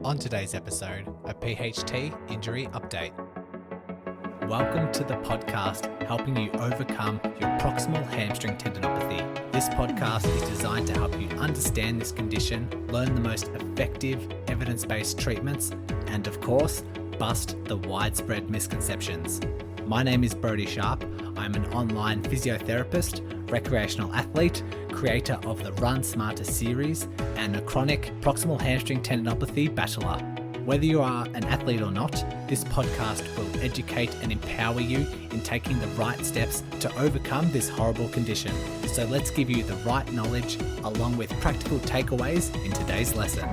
On today's episode, a PHT injury update. Welcome to the podcast helping you overcome your proximal hamstring tendinopathy. This podcast is designed to help you understand this condition, learn the most effective evidence-based treatments, and of course, bust the widespread misconceptions. My name is Brodie Sharpe. I'm an online physiotherapist, recreational athlete, creator of the Run Smarter series, and a chronic proximal hamstring tendinopathy battler. Whether you are an athlete or not, this podcast will educate and empower you in taking the right steps to overcome this horrible condition. So let's give you the right knowledge along with practical takeaways in today's lesson.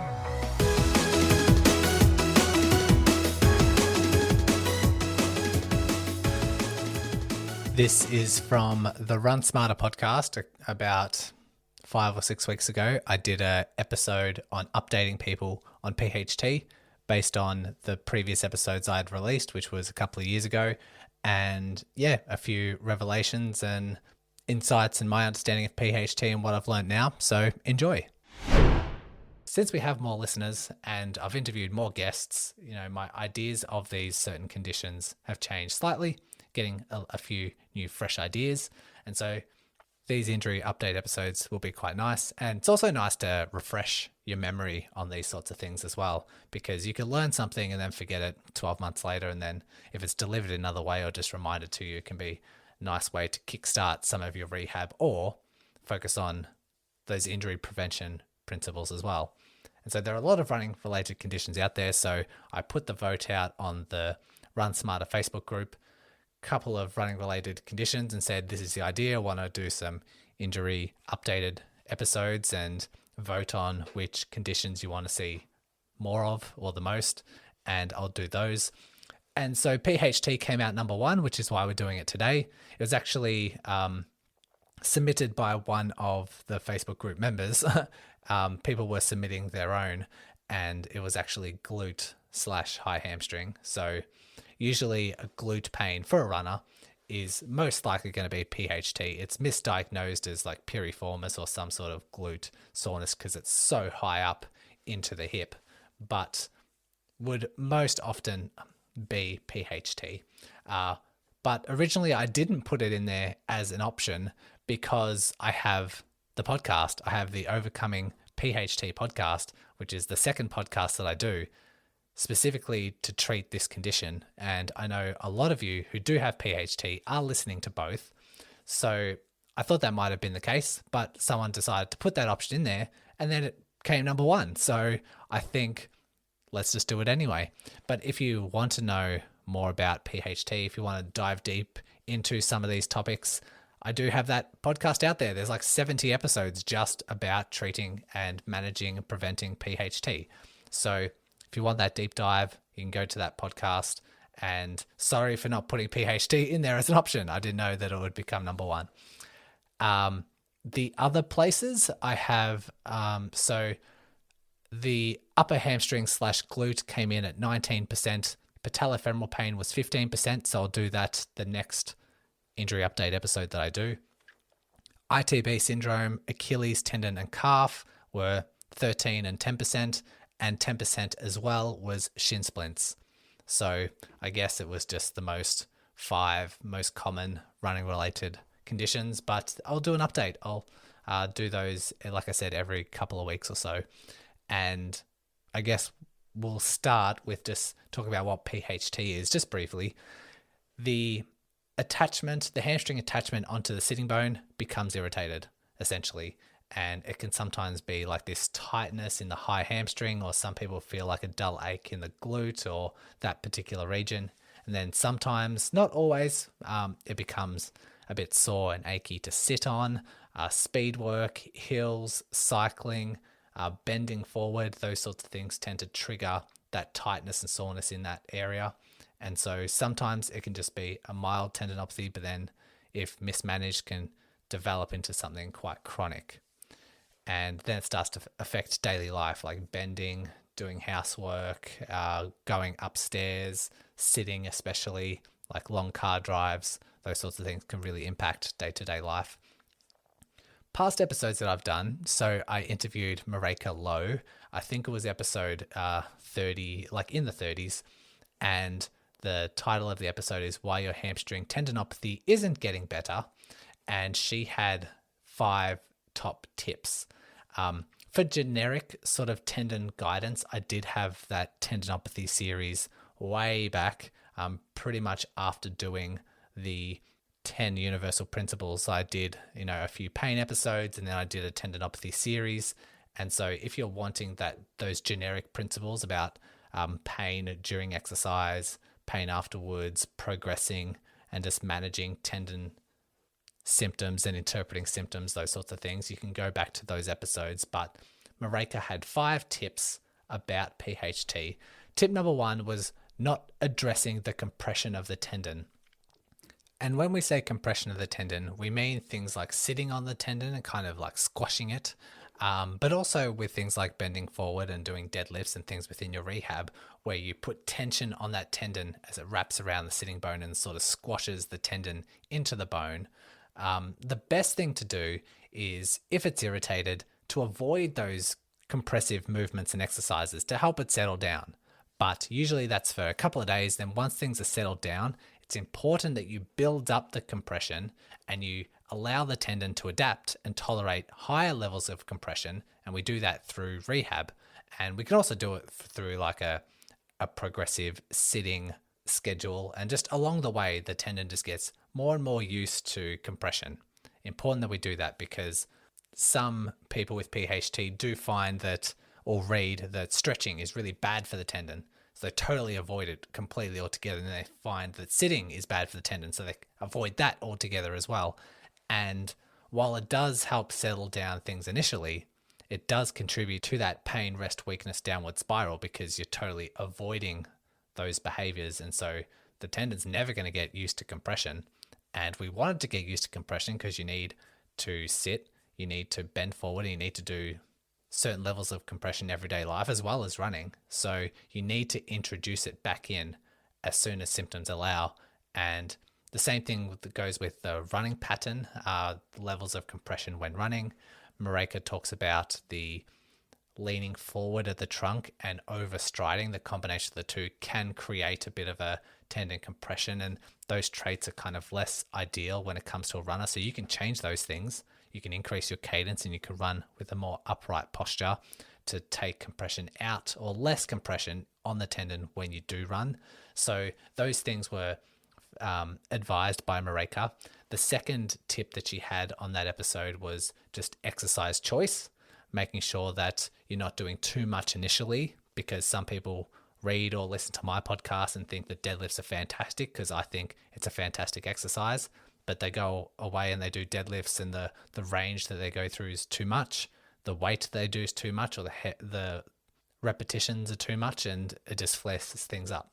This is from the Run Smarter podcast. About 5 or 6 weeks ago, I did an episode on updating people on PHT based on the previous episodes I had released, which was a couple of years ago. And yeah, a few revelations and insights in my understanding of PHT and what I've learned now. So enjoy. Since we have more listeners and I've interviewed more guests, my ideas of these certain conditions have changed slightly, getting a few new fresh ideas. And so these injury update episodes will be quite nice. And it's also nice to refresh your memory on these sorts of things as well, because you can learn something and then forget it 12 months later. And then if it's delivered another way or just reminded to you, it can be a nice way to kickstart some of your rehab or focus on those injury prevention principles as well. And so there are a lot of running related conditions out there. So I put the vote out on the Run Smarter Facebook group, couple of running related conditions, and said, this is the idea. I want to do some injury updated episodes and vote on which conditions you want to see more of or the most, and I'll do those. And so PHT came out number one, which is why we're doing it today. It was actually submitted by one of the Facebook group members. People were submitting their own, and it was actually glute/high hamstring. So usually a glute pain for a runner is most likely going to be PHT. It's misdiagnosed as like piriformis or some sort of glute soreness because it's so high up into the hip, but would most often be PHT. But originally I didn't put it in there as an option because I have the podcast. I have the Overcoming PHT podcast, which is the second podcast that I do specifically to treat this condition. And I know a lot of you who do have PHT are listening to both. So I thought that might have been the case, but someone decided to put that option in there and then it came number one. So I think let's just do it anyway. But if you want to know more about PHT, if you want to dive deep into some of these topics, I do have that podcast out there. There's like 70 episodes just about treating and managing and preventing PHT. So if you want that deep dive, you can go to that podcast. And sorry for not putting PHT in there as an option. I didn't know that it would become number one. The other places I have, so the upper hamstring / glute came in at 19%. Patellofemoral pain was 15%. So I'll do that the next injury update episode that I do. ITB syndrome, Achilles tendon and calf were 13 and 10%. And 10% as well was shin splints. So I guess it was just the 5 most common running related conditions, but I'll do an update. I'll do those, like I said, every couple of weeks or so. And I guess we'll start with just talking about what PHT is, just briefly. The hamstring attachment onto the sitting bone becomes irritated, essentially. And it can sometimes be like this tightness in the high hamstring, or some people feel like a dull ache in the glute or that particular region. And then sometimes, not always, it becomes a bit sore and achy to sit on. Speed work, hills, cycling, bending forward, those sorts of things tend to trigger that tightness and soreness in that area. And so sometimes it can just be a mild tendinopathy, but then if mismanaged can develop into something quite chronic. And then it starts to affect daily life, like bending, doing housework, going upstairs, sitting especially, like long car drives. Those sorts of things can really impact day-to-day life. Past episodes that I've done, so I interviewed Mareka Lowe I think it was episode 30, like in the 30s. And the title of the episode is Why Your Hamstring Tendinopathy Isn't Getting Better. And she had 5 top tips. For generic sort of tendon guidance, I did have that tendinopathy series way back, pretty much after doing the 10 universal principles. I did, a few pain episodes, and then I did a tendinopathy series. And so if you're wanting those generic principles about pain during exercise, pain afterwards, progressing, and just managing tendon symptoms and interpreting symptoms, those sorts of things, you can go back to those episodes. But Mareka had 5 tips about PHT. Tip number 1 was not addressing the compression of the tendon. And when we say compression of the tendon, we mean things like sitting on the tendon and kind of like squashing it, but also with things like bending forward and doing deadlifts and things within your rehab where you put tension on that tendon as it wraps around the sitting bone and sort of squashes the tendon into the bone. The best thing to do is, if it's irritated, to avoid those compressive movements and exercises to help it settle down. But usually that's for a couple of days. Then once things are settled down, it's important that you build up the compression and you allow the tendon to adapt and tolerate higher levels of compression. And we do that through rehab. And we can also do it through like a progressive sitting schedule. And just along the way, the tendon just gets more and more used to compression. Important that we do that, because some people with PHT do find that, or read that, stretching is really bad for the tendon. So they totally avoid it completely altogether. And they find that sitting is bad for the tendon. So they avoid that altogether as well. And while it does help settle down things initially, it does contribute to that pain, rest, weakness, downward spiral, because you're totally avoiding those behaviors. And so the tendon's never going to get used to compression. And we want it to get used to compression because you need to sit, you need to bend forward, and you need to do certain levels of compression everyday life as well as running. So you need to introduce it back in as soon as symptoms allow. And the same thing that goes with the running pattern, levels of compression when running. Mareka talks about the leaning forward at the trunk and overstriding. The combination of the two can create a bit of a tendon compression, and those traits are kind of less ideal when it comes to a runner. So you can change those things. You can increase your cadence and you can run with a more upright posture to take compression out, or less compression on the tendon when you do run. So those things were advised by Mareka. The second tip that she had on that episode was just exercise choice, making sure that you're not doing too much initially, because some people read or listen to my podcast and think that deadlifts are fantastic, because I think it's a fantastic exercise, but they go away and they do deadlifts and the range that they go through is too much, the weight they do is too much, or the repetitions are too much, and it just flares things up.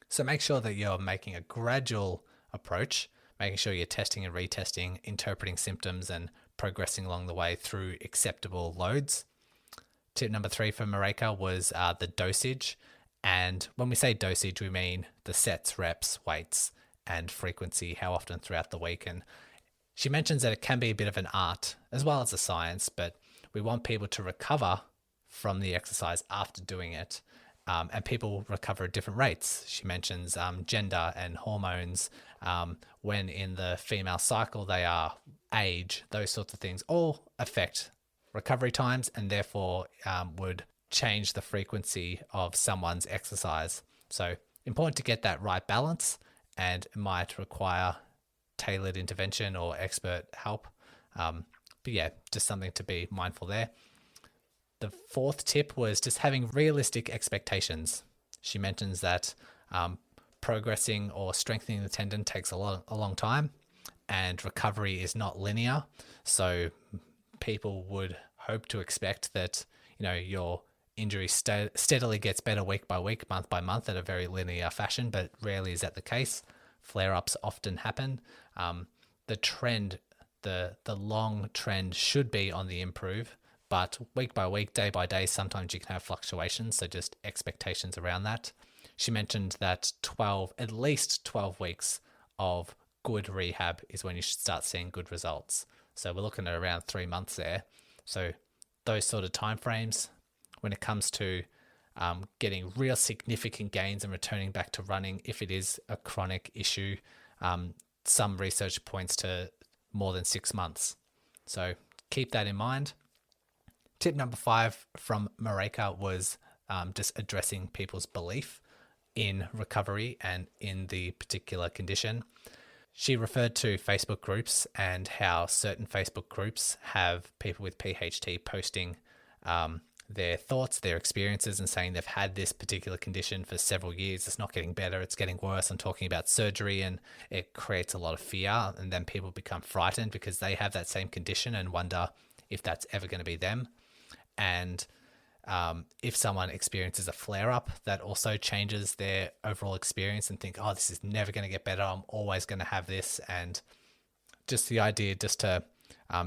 So make sure that you're making a gradual approach, making sure you're testing and retesting, interpreting symptoms, and progressing along the way through acceptable loads. Tip number 3 for Mareka was the dosage. And when we say dosage, we mean the sets, reps, weights, and frequency, how often throughout the week. And she mentions that it can be a bit of an art as well as a science, but we want people to recover from the exercise after doing it. And people recover at different rates. She mentions gender and hormones, when in the female cycle they are, age, those sorts of things all affect recovery times, and therefore would change the frequency of someone's exercise. So important to get that right balance, and it might require tailored intervention or expert help. But yeah, just something to be mindful there. The 4th tip was just having realistic expectations. She mentions that progressing or strengthening the tendon takes a long time, and recovery is not linear. So people would hope to expect that, your injury steadily gets better week by week, month by month at a very linear fashion, but rarely is that the case. Flare-ups often happen. The trend, the long trend should be on the improve, but week by week, day by day, sometimes you can have fluctuations. So just expectations around that. She mentioned that at least 12 weeks of good rehab is when you should start seeing good results. So we're looking at around 3 months there. So those sort of timeframes, when it comes to getting real significant gains and returning back to running if it is a chronic issue. Some research points to more than 6 months. So keep that in mind. Tip number 5 from Mareka was just addressing people's belief in recovery and in the particular condition. She referred to Facebook groups and how certain Facebook groups have people with PHT posting their thoughts, their experiences, and saying they've had this particular condition for several years. It's not getting better, it's getting worse. I'm talking about surgery, and it creates a lot of fear, and then people become frightened because they have that same condition and wonder if that's ever going to be them. And if someone experiences a flare-up, that also changes their overall experience and think, oh, this is never going to get better, I'm always going to have this. And just the idea just to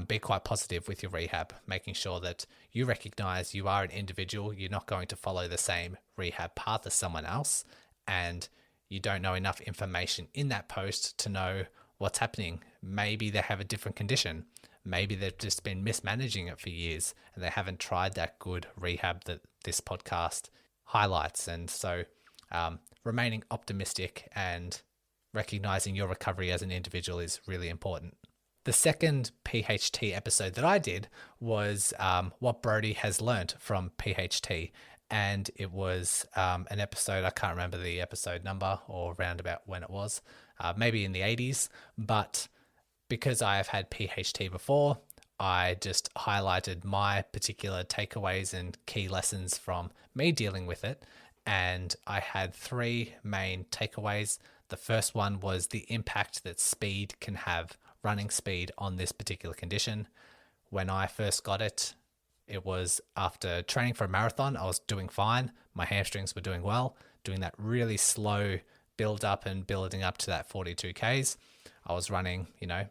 be quite positive with your rehab, making sure that you recognize you are an individual, you're not going to follow the same rehab path as someone else, and you don't know enough information in that post to know what's happening. Maybe they have a different condition. Maybe they've just been mismanaging it for years and they haven't tried that good rehab that this podcast highlights. And so remaining optimistic and recognizing your recovery as an individual is really important. The second PHT episode that I did was what Brodie has learnt from PHT. And it was an episode, I can't remember the episode number or round about when it was, maybe in the 80s. But because I have had PHT before, I just highlighted my particular takeaways and key lessons from me dealing with it. And I had 3 main takeaways. The first one was the impact that speed can have, running speed, on this particular condition. When I first got it, it was after training for a marathon. I was doing fine. My hamstrings were doing well, doing that really slow build up and building up to that 42 Ks. I was running,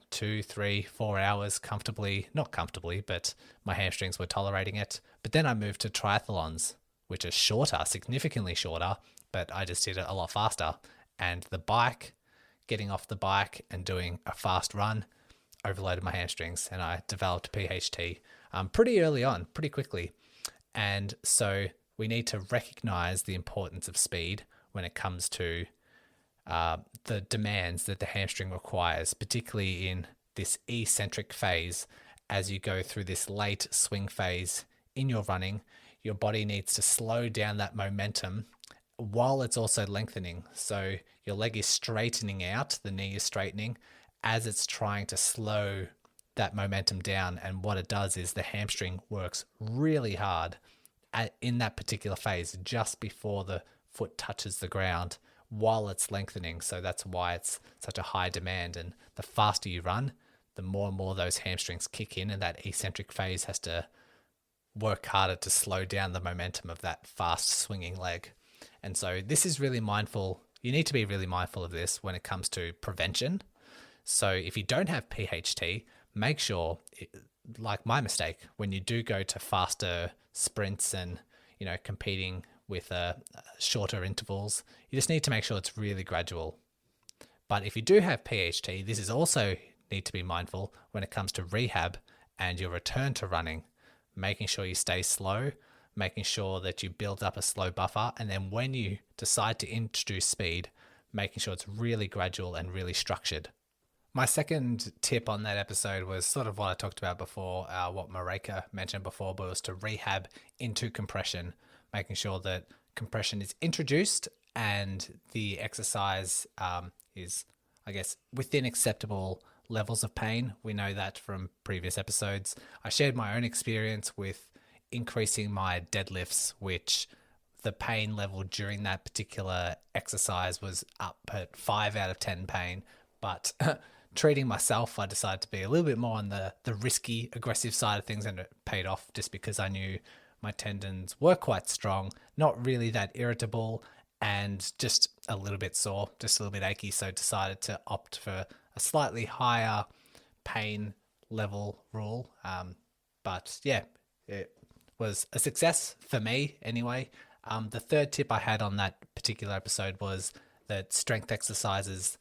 2, 3, 4 hours comfortably, not comfortably, but my hamstrings were tolerating it. But then I moved to triathlons, which are shorter, significantly shorter, but I just did it a lot faster. And the bike, getting off the bike and doing a fast run, overloaded my hamstrings, and I developed PHT pretty early on, pretty quickly. And so we need to recognize the importance of speed when it comes to the demands that the hamstring requires, particularly in this eccentric phase. As you go through this late swing phase in your running, your body needs to slow down that momentum while it's also lengthening. So your leg is straightening out, the knee is straightening as it's trying to slow that momentum down. And what it does is the hamstring works really hard in that particular phase, just before the foot touches the ground, while it's lengthening. So that's why it's such a high demand. And the faster you run, the more and more those hamstrings kick in, and that eccentric phase has to work harder to slow down the momentum of that fast swinging leg. And so this is really mindful. You need to be really mindful of this when it comes to prevention. So if you don't have PHT, make sure, like my mistake, when you do go to faster sprints and, competing with shorter intervals, you just need to make sure it's really gradual. But if you do have PHT, this is also need to be mindful when it comes to rehab and your return to running, making sure you stay slow, making sure that you build up a slow buffer, and then when you decide to introduce speed, making sure it's really gradual and really structured. My second tip on that episode was sort of what I talked about before, what Mareka mentioned before, but it was to rehab into compression, making sure that compression is introduced and the exercise is, within acceptable levels of pain. We know that from previous episodes. I shared my own experience with increasing my deadlifts, which the pain level during that particular exercise was up at 5 out of 10 pain. But treating myself, I decided to be a little bit more on the risky, aggressive side of things, and it paid off just because I knew my tendons were quite strong, not really that irritable, and just a little bit sore, just a little bit achy. So decided to opt for a slightly higher pain level rule. But yeah, it was a success for me anyway. The third tip I had on that particular episode was that strength exercises,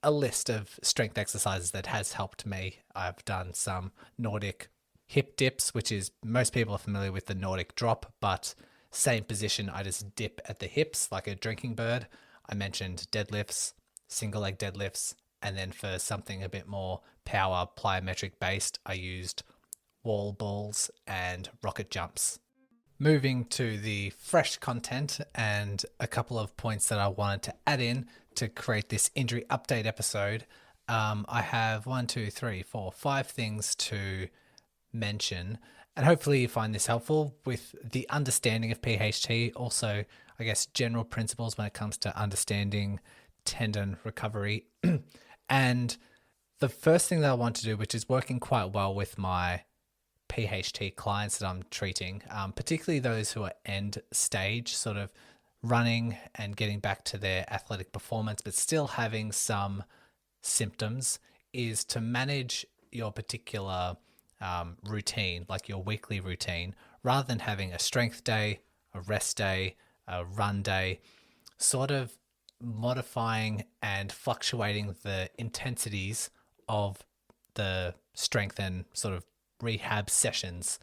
a list of strength exercises that has helped me. I've done some Nordic hip dips, which is most people are familiar with the Nordic drop, but same position, I just dip at the hips like a drinking bird. I mentioned deadlifts, single leg deadlifts, and then for something a bit more power plyometric based, I used wall balls and rocket jumps. Moving to the fresh content and a couple of points that I wanted to add in to create this injury update episode. I have 5 things to mention, and hopefully you find this helpful with the understanding of PHT. Also, I guess, general principles when it comes to understanding tendon recovery. And the first thing that I want to do, which is working quite well with my PHT clients that I'm treating, particularly those who are end stage, sort of running and getting back to their athletic performance, but still having some symptoms, is to manage your particular routine, like your weekly routine, rather than having a strength day, a rest day, a run day, sort of modifying and fluctuating the intensities of the strength and sort of rehab sessions.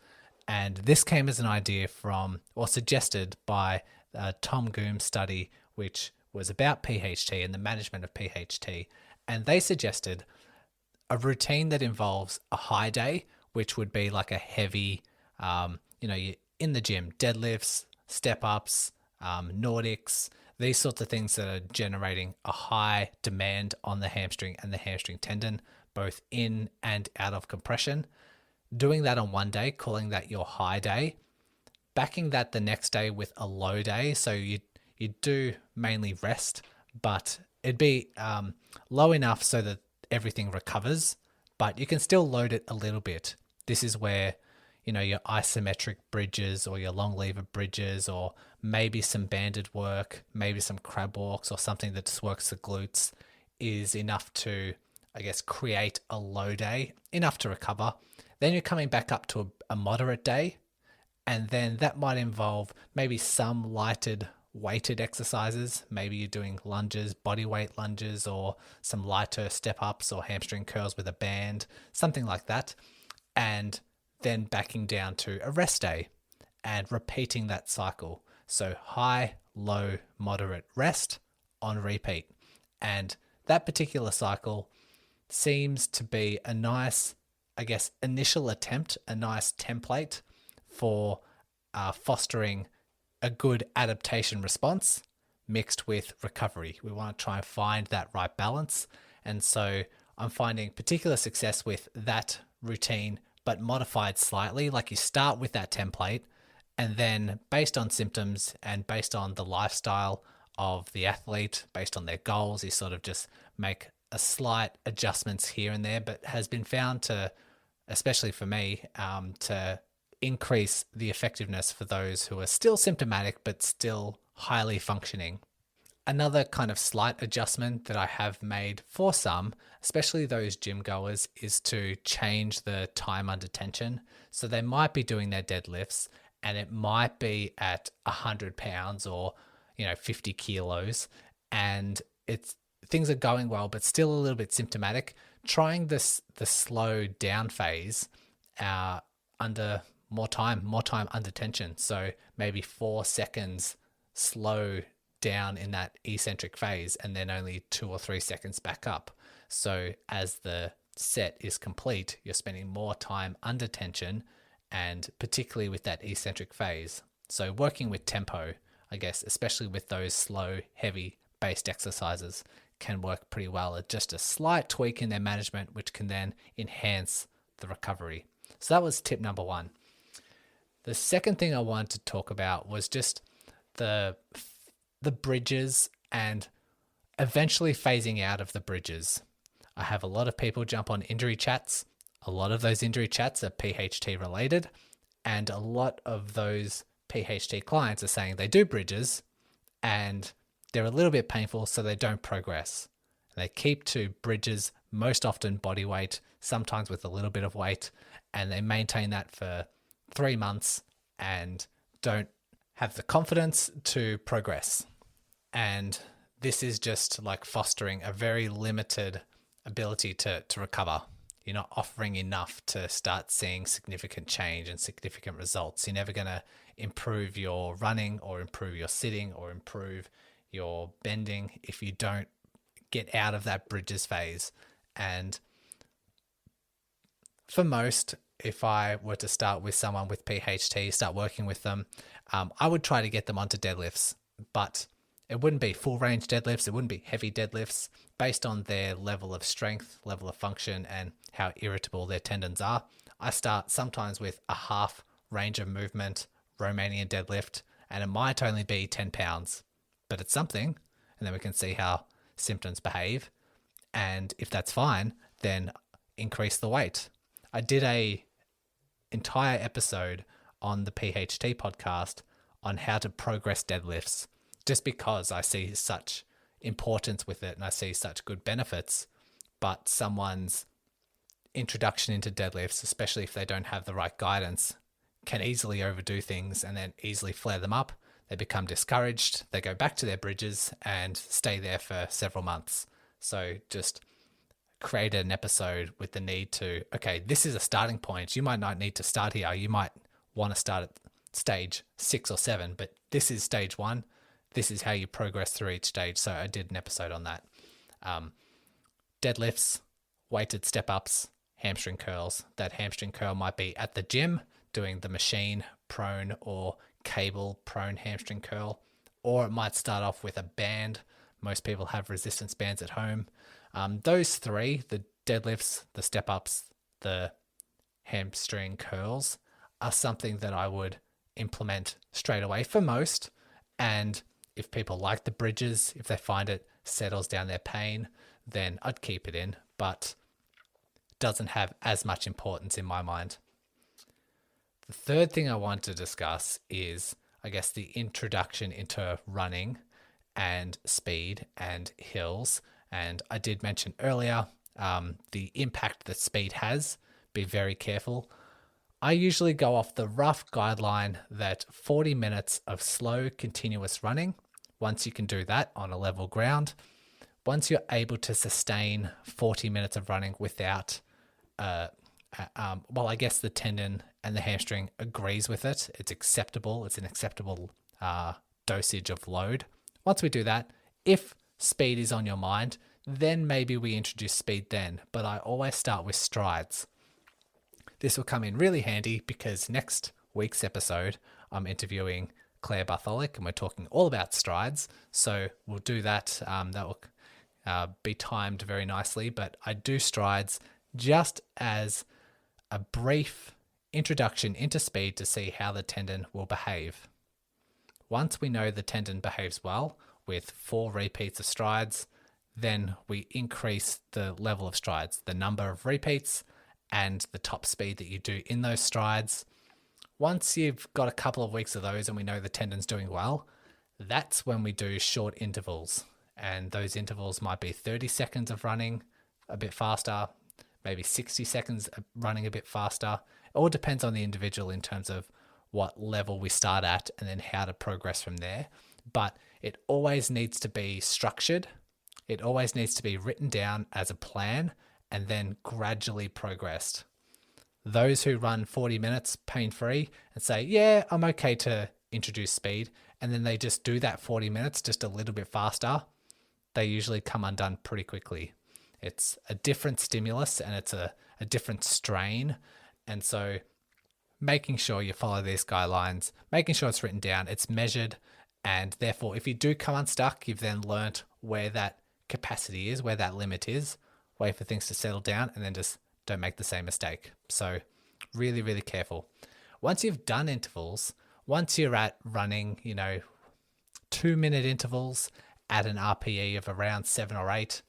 And this came as an idea from, or suggested by, Tom Goom's study, which was about PHT and the management of PHT. And they suggested a routine that involves a high day, which would be like a heavy, you're in the gym, deadlifts, step ups, Nordics, these sorts of things that are generating a high demand on the hamstring and the hamstring tendon, both in and out of compression. Doing that on one day, calling that your high day, backing that the next day with a low day. So you do mainly rest, but it'd be low enough so that everything recovers, but you can still load it a little bit. This is where, your isometric bridges or your long lever bridges, or maybe some banded work, maybe some crab walks or something that just works the glutes, is enough to, I guess, create a low day, enough to recover. Then you're coming back up to a moderate day, and then that might involve maybe some lighted weighted exercises. Maybe you're doing lunges, body weight lunges, or some lighter step ups or hamstring curls with a band, something like that. And then backing down to a rest day and repeating that cycle. So high, low, moderate, rest on repeat. And that particular cycle seems to be a nice, I guess, initial attempt, a nice template for fostering a good adaptation response mixed with recovery. We want to try and find that right balance. And so I'm finding particular success with that routine, but modified slightly. Like you start with that template, and then based on symptoms and based on the lifestyle of the athlete, based on their goals, you sort of just make a slight adjustments here and there, but has been found to, especially for me, to increase the effectiveness for those who are still symptomatic but still highly functioning. Another kind of slight adjustment that I have made for some, especially those gym goers, is to change the time under tension. So they might be doing their deadlifts and it might be at 100 pounds or 50 kilos, and things are going well but still a little bit symptomatic. Trying the slow down phase under more time under tension. So maybe 4 seconds slow down in that eccentric phase, and then only 2 or 3 seconds back up. So as the set is complete, you're spending more time under tension, and particularly with that eccentric phase. So working with tempo, I guess, especially with those slow, heavy based exercises, can work pretty well at just a slight tweak in their management, which can then enhance the recovery. So that was tip number 1. The second thing I wanted to talk about was just the bridges and eventually phasing out of the bridges. I have a lot of people jump on injury chats. A lot of those injury chats are PHT related, and a lot of those PHT clients are saying they do bridges and they're a little bit painful, so they don't progress. They keep to bridges, most often body weight, sometimes with a little bit of weight, and they maintain that for 3 months and don't have the confidence to progress. And this is just like fostering a very limited ability to recover. you're not offering enough to start seeing significant change and significant results. You're never going to improve your running or improve your sitting or improve your bending if you don't get out of that bridges phase. And for most, if I were to start with someone with PHT, start working with them, I would try to get them onto deadlifts, but it wouldn't be full range deadlifts. It wouldn't be heavy deadlifts based on their level of strength, level of function, and how irritable their tendons are. I start sometimes with a half range of movement Romanian deadlift, and it might only be 10 pounds, but it's something. And then we can see how symptoms behave. And if that's fine, then increase the weight. I did a entire episode on the PHT podcast on how to progress deadlifts, just because I see such importance with it and I see such good benefits. But someone's introduction into deadlifts, especially if they don't have the right guidance, can easily overdo things and then easily flare them up. They become discouraged. They go back to their bridges and stay there for several months. So just create an episode with the need to, okay, this is a starting point. You might not need to start here. You might want to start at stage 6 or 7, but this is stage 1. This is how you progress through each stage. So I did an episode on that. Deadlifts, weighted step-ups, hamstring curls. That hamstring curl might be at the gym doing the machine prone or cable prone hamstring curl, or it might start off with a band. Most people have resistance bands at home. Those three, the deadlifts, the step-ups, the hamstring curls, are something that I would implement straight away for most. And if people like the bridges, if they find it settles down their pain, then I'd keep it in, but doesn't have as much importance in my mind. The third thing I want to discuss is, I guess, the introduction into running and speed and hills. And I did mention earlier the impact that speed has. Be very careful. I usually go off the rough guideline that 40 minutes of slow, continuous running, once you can do that on a level ground, once you're able to sustain 40 minutes of running without, I guess the tendon and the hamstring agrees with it. It's acceptable. It's an acceptable dosage of load. Once we do that, if speed is on your mind, then maybe we introduce speed then, but I always start with strides. This will come in really handy because next week's episode, I'm interviewing Claire Bartholic and we're talking all about strides. So we'll do that. That will be timed very nicely, but I do strides just as a brief introduction into speed to see how the tendon will behave. Once we know the tendon behaves well with 4 repeats of strides, then we increase the level of strides, the number of repeats, and the top speed that you do in those strides. Once you've got a couple of weeks of those and we know the tendon's doing well, that's when we do short intervals. And those intervals might be 30 seconds of running a bit faster, maybe 60 seconds of running a bit faster. It all depends on the individual in terms of what level we start at and then how to progress from there. But it always needs to be structured. It always needs to be written down as a plan and then gradually progressed. Those who run 40 minutes pain-free and say, yeah, I'm okay to introduce speed, and then they just do that 40 minutes just a little bit faster, they usually come undone pretty quickly. It's a different stimulus and it's a different strain. And so making sure you follow these guidelines, making sure it's written down, it's measured, and therefore if you do come unstuck, you've then learnt where that capacity is, where that limit is, wait for things to settle down, and then just don't make the same mistake. So really, really careful. Once you've done intervals, once you're at running, 2-minute intervals at an RPE of around 7 or 8,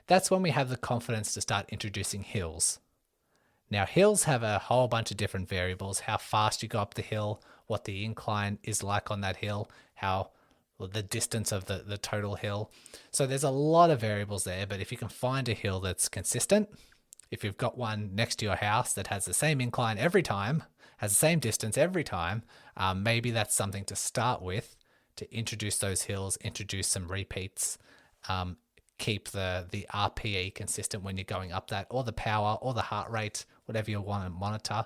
that's when we have the confidence to start introducing hills. Now, hills have a whole bunch of different variables, how fast you go up the hill, what the incline is like on that hill, the distance of the total hill. So there's a lot of variables there, but if you can find a hill that's consistent, if you've got one next to your house that has the same incline every time, has the same distance every time, maybe that's something to start with to introduce those hills, introduce some repeats, keep the RPE consistent when you're going up that, or the power or the heart rate, whatever you want to monitor,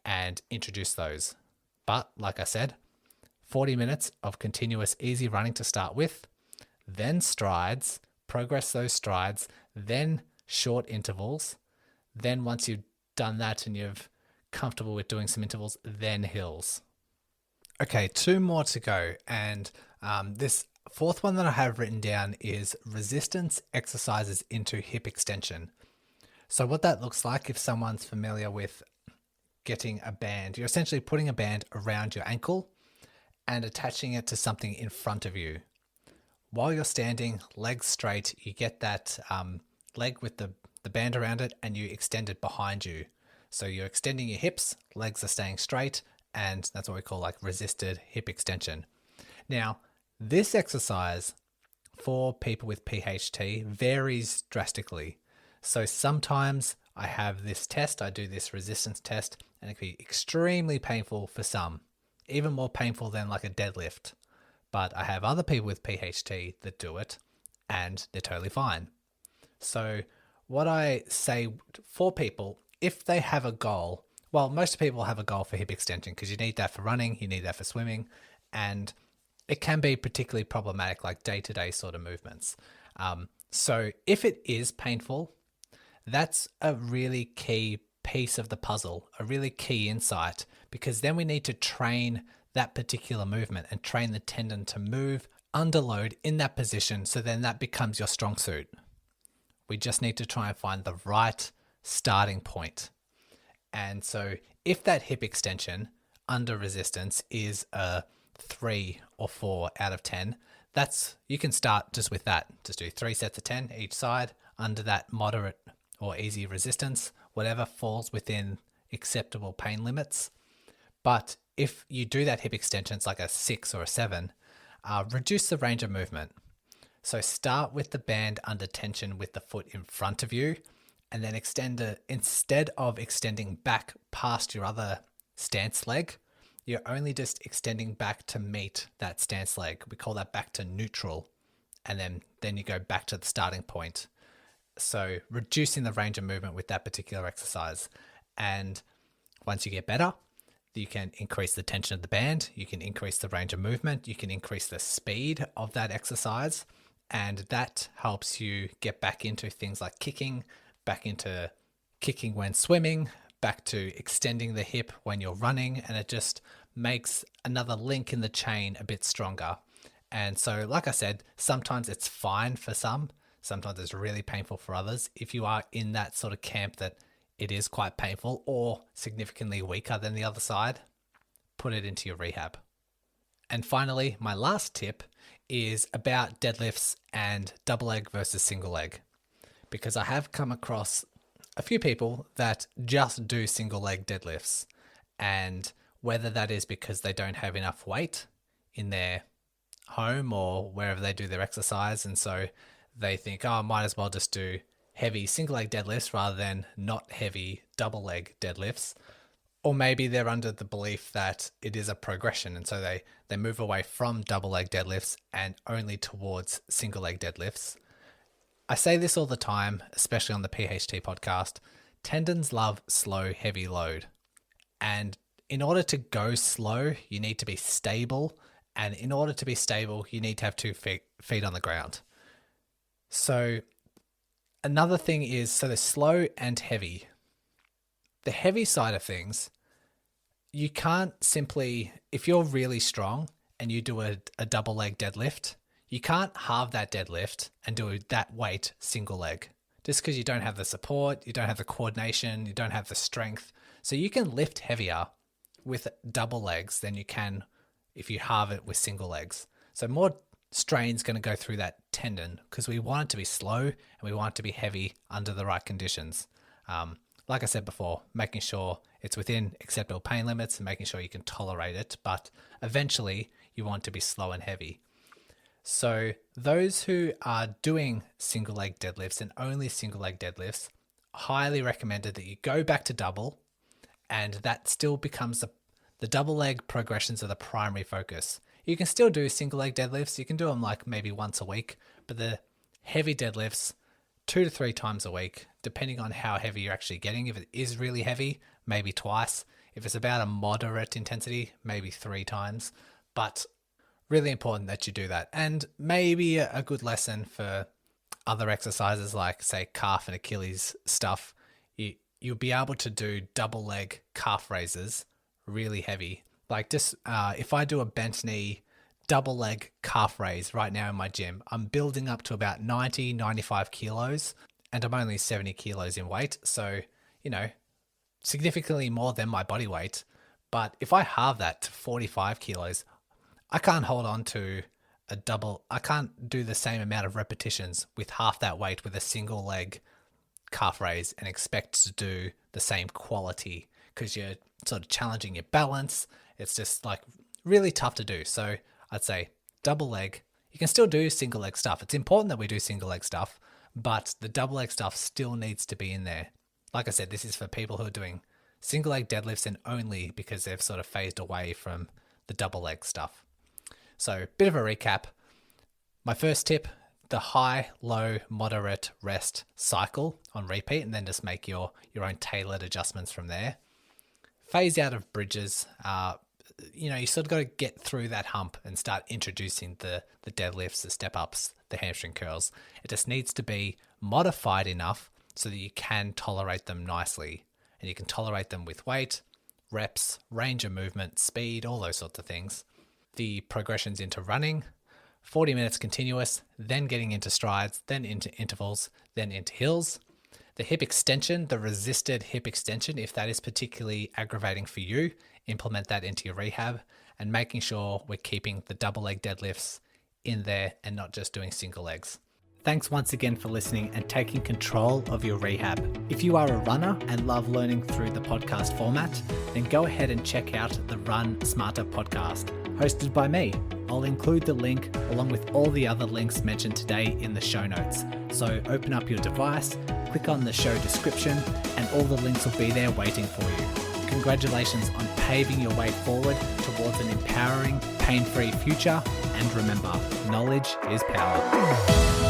and introduce those. But like I said, 40 minutes of continuous easy running to start with, then strides, progress those strides, then short intervals. Then once you've done that and you're comfortable with doing some intervals, then hills. Okay, 2 more to go. And this fourth one that I have written down is resistance exercises into hip extension. So what that looks like, if someone's familiar with getting a band, you're essentially putting a band around your ankle and attaching it to something in front of you. While you're standing, legs straight, you get that leg with the band around it and you extend it behind you. So you're extending your hips, legs are staying straight, and that's what we call like resisted hip extension. Now, this exercise for people with PHT varies drastically. So sometimes I have this test, I do this resistance test, and it can be extremely painful for some, even more painful than like a deadlift. But I have other people with PHT that do it and they're totally fine. So what I say for people, if they have a goal, well, most people have a goal for hip extension because you need that for running, you need that for swimming, and it can be particularly problematic, like day-to-day sort of movements. So if it is painful, that's a really key piece of the puzzle, a really key insight, because then we need to train that particular movement and train the tendon to move under load in that position, so then that becomes your strong suit. We just need to try and find the right starting point. And so if that hip extension under resistance is a 3 or 4 out of 10, you can start just with that. Just do 3 sets of 10 each side under that moderate or easy resistance, whatever falls within acceptable pain limits. But if you do that hip extension, it's like a 6 or a 7, reduce the range of movement. So start with the band under tension with the foot in front of you, and then extend it. Instead of extending back past your other stance leg, you're only just extending back to meet that stance leg. We call that back to neutral. And then you go back to the starting point. So reducing the range of movement with that particular exercise. And once you get better, you can increase the tension of the band, you can increase the range of movement, you can increase the speed of that exercise, and that helps you get back into things like kicking, back into kicking when swimming, back to extending the hip when you're running, and it just makes another link in the chain a bit stronger. And so, like I said, sometimes it's fine for some, sometimes it's really painful for others. If you are in that sort of camp that it is quite painful or significantly weaker than the other side, put it into your rehab. And finally, my last tip is about deadlifts and double leg versus single leg, because I have come across a few people that just do single leg deadlifts, and whether that is because they don't have enough weight in their home or wherever they do their exercise, and so they think, oh, I might as well just do heavy single leg deadlifts rather than not heavy double leg deadlifts. Or maybe they're under the belief that it is a progression, and so they move away from double leg deadlifts and only towards single leg deadlifts. I say this all the time, especially on the PHT podcast, tendons love slow, heavy load. And in order to go slow, you need to be stable. And in order to be stable, you need to have 2 feet on the ground. So another thing is, so there's slow and heavy. The heavy side of things, you can't simply, if you're really strong and you do a double leg deadlift, you can't halve that deadlift and do that weight single leg, just because you don't have the support, you don't have the coordination, you don't have the strength. So you can lift heavier with double legs than you can if you halve it with single legs. So more strain's going to go through that tendon because we want it to be slow and we want it to be heavy under the right conditions. Like I said before, making sure it's within acceptable pain limits and making sure you can tolerate it, but eventually you want it to be slow and heavy. So those who are doing single leg deadlifts and only single leg deadlifts, highly recommended that you go back to double, and that still becomes the double leg progressions are the primary focus. You can still do single leg deadlifts. You can do them like maybe once a week, but the heavy deadlifts 2 to 3 times a week, depending on how heavy you're actually getting. If it is really heavy, maybe twice. If it's about a moderate intensity, maybe 3 times. But really important that you do that. And maybe a good lesson for other exercises like, say, calf and Achilles stuff, you'll be able to do double leg calf raises really heavy. Like just if I do a bent knee double leg calf raise right now in my gym, I'm building up to about 90, 95 kilos, and I'm only 70 kilos in weight. So, significantly more than my body weight. But if I halve that to 45 kilos, I can't hold on to I can't do the same amount of repetitions with half that weight with a single leg calf raise and expect to do the same quality, because you're sort of challenging your balance. It's just like really tough to do. So I'd say double leg. You can still do single leg stuff. It's important that we do single leg stuff, but the double leg stuff still needs to be in there. Like I said, this is for people who are doing single leg deadlifts and only because they've sort of phased away from the double leg stuff. So bit of a recap. My first tip, the high, low, moderate rest cycle on repeat, and then just make your own tailored adjustments from there. Phase out of bridges. You sort of got to get through that hump and start introducing the deadlifts, the step ups, the hamstring curls. It just needs to be modified enough so that you can tolerate them nicely. And you can tolerate them with weight, reps, range of movement, speed, all those sorts of things. The progressions into running, 40 minutes continuous, then getting into strides, then into intervals, then into hills. The hip extension, the resisted hip extension, if that is particularly aggravating for you, implement that into your rehab, and making sure we're keeping the double leg deadlifts in there and not just doing single legs. Thanks once again for listening and taking control of your rehab. If you are a runner and love learning through the podcast format, then go ahead and check out the Run Smarter podcast, hosted by me. I'll include the link along with all the other links mentioned today in the show notes. So open up your device, click on the show description, and all the links will be there waiting for you. Congratulations on paving your way forward towards an empowering, pain-free future. And remember, knowledge is power.